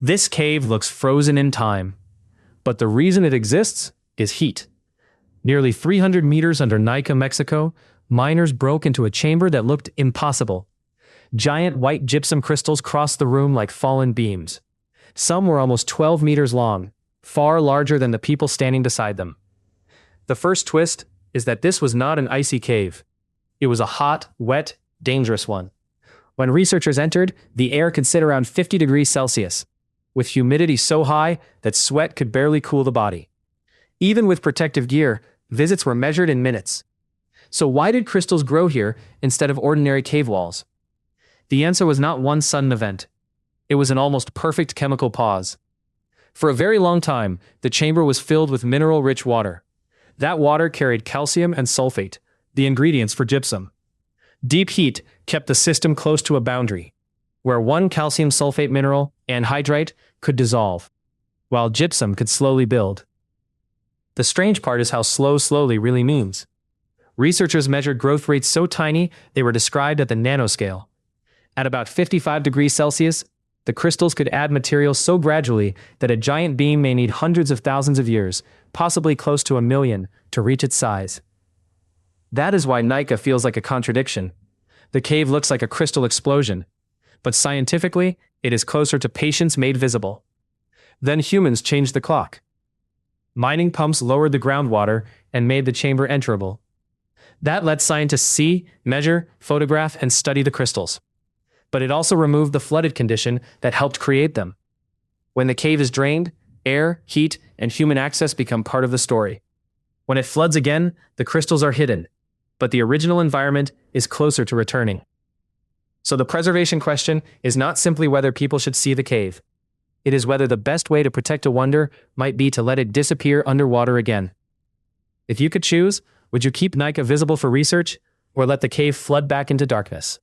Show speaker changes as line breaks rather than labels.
This cave looks frozen in time, but the reason it exists is heat. Nearly 300 meters under Naica, Mexico, miners broke into a chamber that looked impossible. Giant white gypsum crystals crossed the room like fallen beams. Some were almost 12 meters long, far larger than the people standing beside them. The first twist is that this was not an icy cave. It was a hot, wet, dangerous one. When researchers entered, the air could sit around 50 degrees Celsius, with humidity so high that sweat could barely cool the body. Even with protective gear, visits were measured in minutes. So why did crystals grow here instead of ordinary cave walls? The answer was not one sudden event. It was an almost perfect chemical pause. For a very long time, the chamber was filled with mineral-rich water. That water carried calcium and sulfate, the ingredients for gypsum. Deep heat kept the system close to a boundary, where one calcium sulfate mineral, anhydrite, could dissolve, while gypsum could slowly build. The strange part is how slowly really means. Researchers measured growth rates so tiny they were described at the nanoscale. At about 55 degrees Celsius, the crystals could add material so gradually that a giant beam may need hundreds of thousands of years, possibly close to 1,000,000, to reach its size. That is why Naica feels like a contradiction. The cave looks like a crystal explosion, but scientifically, it is closer to patience made visible. Then humans changed the clock. Mining pumps lowered the groundwater and made the chamber enterable. That let scientists see, measure, photograph, and study the crystals. But it also removed the flooded condition that helped create them. When the cave is drained, air, heat, and human access become part of the story. When it floods again, the crystals are hidden, but the original environment is closer to returning. So the preservation question is not simply whether people should see the cave. It is whether the best way to protect a wonder might be to let it disappear underwater again. If you could choose, would you keep Naica visible for research, or let the cave flood back into darkness?